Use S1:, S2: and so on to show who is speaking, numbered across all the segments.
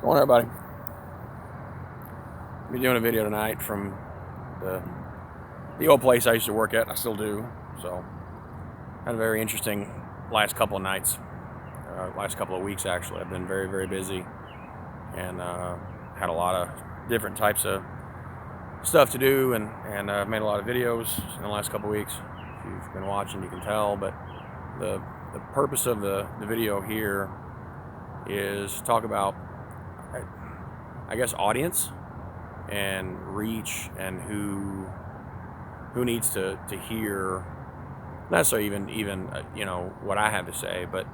S1: Good morning, everybody. I'll be doing a video tonight from the old place I used to work at. I still do. So, had a very interesting last couple of nights, last couple of weeks actually. I've been very, very busy, and had a lot of different types of stuff to do, and I've made a lot of videos in the last couple of weeks. If you've been watching, you can tell. But the purpose of the video here is to talk about, I guess, audience and reach, and who needs to hear, not necessarily even what I have to say, but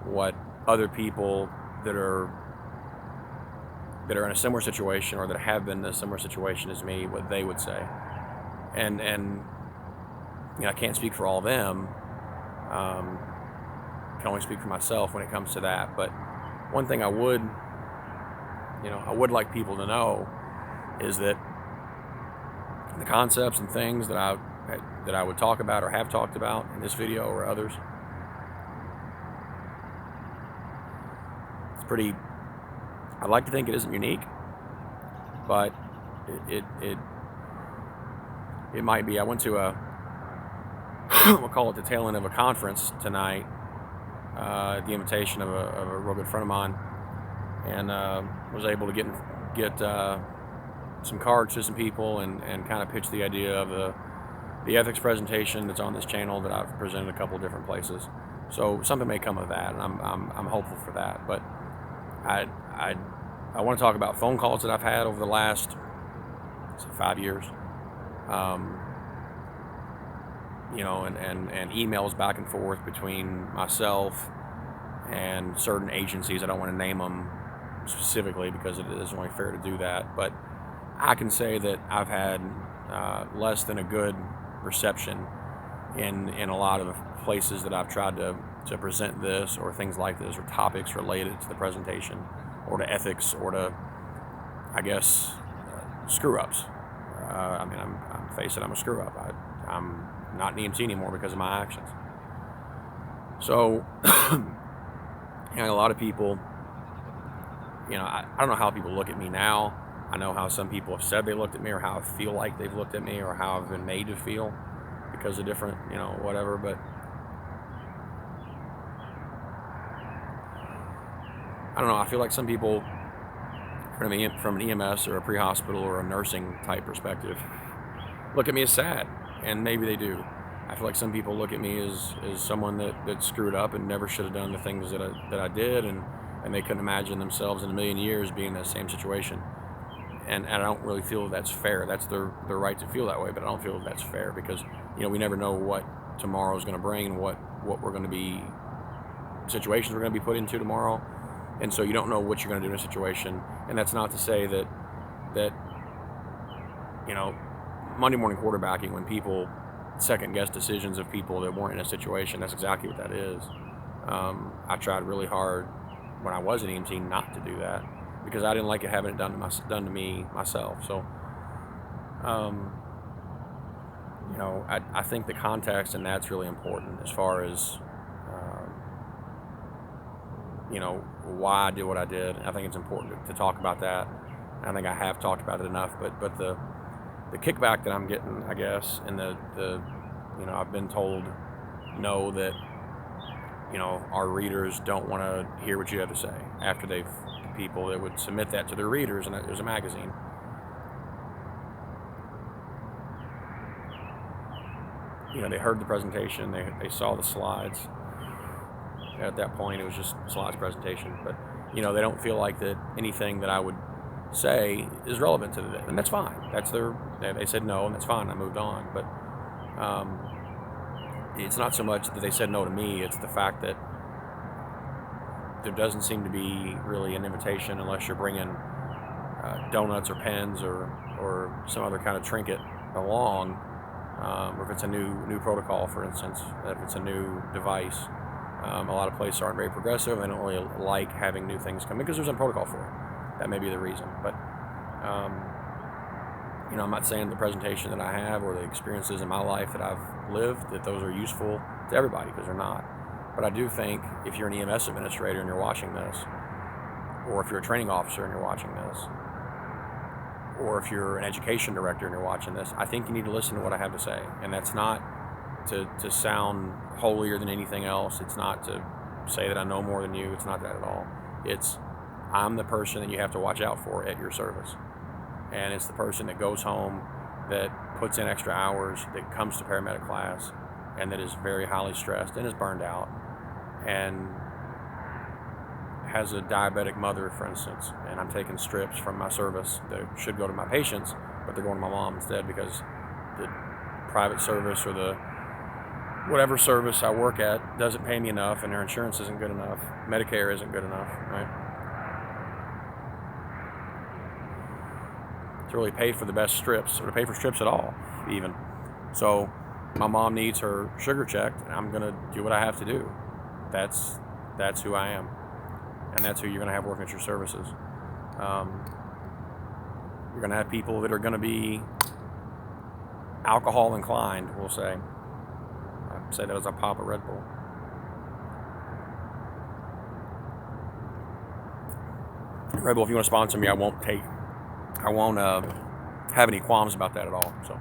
S1: what other people that are in a similar situation, or that have been in a similar situation as me, what they would say. And I can't speak for all of them. Can only speak for myself when it comes to that. But one thing I would like people to know is that the concepts and things that I would talk about or have talked about in this video or others, it's pretty, I'd like to think it isn't unique, but it might be. I went to we'll call it the tail end of a conference tonight, at the invitation of a real good friend of mine, and was able to get some cards to some people and kind of pitch the idea of the ethics presentation that's on this channel that I've presented a couple of different places. So something may come of that, and I'm hopeful for that. But I want to talk about phone calls that I've had over the last 5 years, and emails back and forth between myself and certain agencies. I don't want to name them specifically because it isn't only fair to do that, but I can say that I've had less than a good reception in a lot of places that I've tried to present this, or things like this, or topics related to the presentation, or to ethics, or to, I guess, screw-ups. I'm face it, I'm a screw-up. I'm not an EMT anymore because of my actions. So, a lot of people, I don't know how people look at me now. I know how some people have said they looked at me, or how I feel like they've looked at me, or how I've been made to feel because of different, whatever. But I don't know. I feel like some people, from an EMS or a pre-hospital or a nursing type perspective, look at me as sad, and maybe they do. I feel like some people look at me as someone that screwed up and never should have done the things that I did, and they couldn't imagine themselves in a million years being in that same situation. And I don't really feel that's fair. That's their right to feel that way, but I don't feel that's fair because, we never know what tomorrow's going to bring, and what we're going to be, situations we're going to be put into tomorrow. And so you don't know what you're going to do in a situation. And that's not to say that Monday morning quarterbacking, when people second guess decisions of people that weren't in a situation, that's exactly what that is. I tried really hard when I was an EMT not to do that, because I didn't like it having it done to me myself. So, I think the context and that's really important as far as, why I did what I did. I think it's important to talk about that. I think I have talked about it enough, but the kickback that I'm getting, I guess, and I've been told no, that, our readers don't want to hear what you have to say after people that would submit that to their readers, and there's a magazine. They heard the presentation, they saw the slides. At that point, it was just slides presentation, but they don't feel like that anything that I would say is relevant to them, and that's fine. They said no, and that's fine. I moved on. But it's not so much that they said no to me, it's the fact that there doesn't seem to be really an invitation unless you're bringing donuts or pens or some other kind of trinket along, or if it's a new protocol, for instance, if it's a new device. A lot of places aren't very progressive. They don't really like having new things come in because there's no protocol for it. That may be the reason. But I'm not saying the presentation that I have or the experiences in my life that I've lived, that those are useful to everybody, because they're not. But I do think if you're an EMS administrator and you're watching this, or if you're a training officer and you're watching this, or if you're an education director and you're watching this, I think you need to listen to what I have to say. And that's not to sound holier than anything else. It's not to say that I know more than you. It's not that at all. It's I'm the person that you have to watch out for at your service. And it's the person that goes home, that puts in extra hours, that comes to paramedic class, and that is very highly stressed and is burned out, and has a diabetic mother, for instance, and I'm taking strips from my service that should go to my patients, but they're going to my mom instead because the private service or the whatever service I work at doesn't pay me enough, and their insurance isn't good enough, Medicare isn't good enough, right? To really pay for the best strips, or to pay for strips at all, even. So my mom needs her sugar checked, and I'm gonna do what I have to do. That's who I am, and that's who you're gonna have working at your services. You're gonna have people that are gonna be alcohol inclined, we'll say. I say that as I pop a Red Bull. Red Bull, if you want to sponsor me, I won't have any qualms about that at all. So,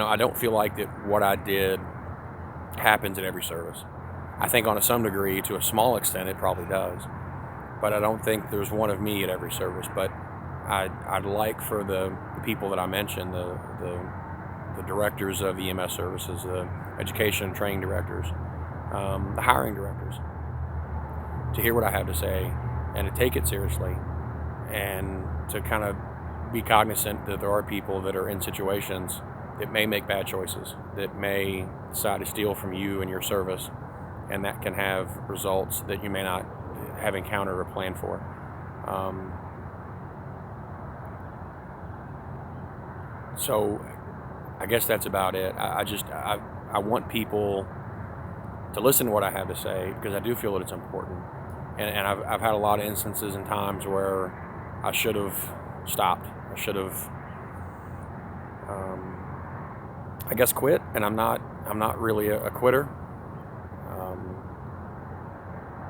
S1: I don't feel like that what I did happens in every service. I think on some degree, to a small extent, it probably does. But I don't think there's one of me at every service. But I'd like for the people that I mentioned, the directors of EMS services, the education and training directors, the hiring directors, to hear what I have to say and to take it seriously, and to kind of be cognizant that there are people that are in situations that may make bad choices, that may decide to steal from you and your service, and that can have results that you may not have encountered or planned for. So I guess that's about it. I want people to listen to what I have to say, because I do feel that it's important. And I've had a lot of instances and times where I should have stopped. I should have, I guess, quit. And I'm not really a quitter.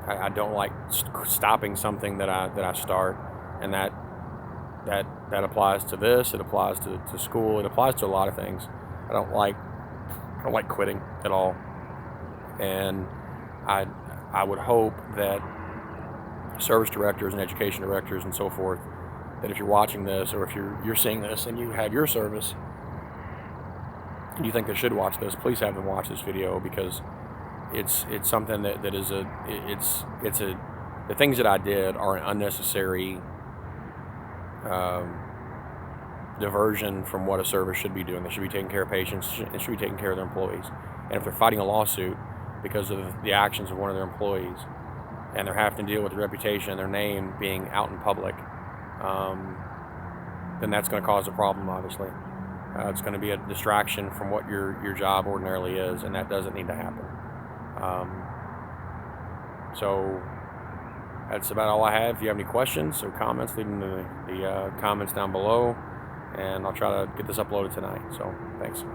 S1: I don't like stopping something that I start, and that applies to this. It applies to school. It applies to a lot of things. I don't like quitting at all. And I would hope that service directors and education directors and so forth, that if you're watching this, or if you're seeing this and you have your service and you think they should watch this, please have them watch this video, because it's something that is the things that I did are an unnecessary diversion from what a service should be doing. They should be taking care of patients, and should be taking care of their employees. And if they're fighting a lawsuit because of the actions of one of their employees, and they're having to deal with the reputation, their name being out in public, then that's going to cause a problem, obviously. It's going to be a distraction from what your job ordinarily is, and that doesn't need to happen. So that's about all I have. If you have any questions or comments, leave them in the comments down below, and I'll try to get this uploaded tonight. So thanks.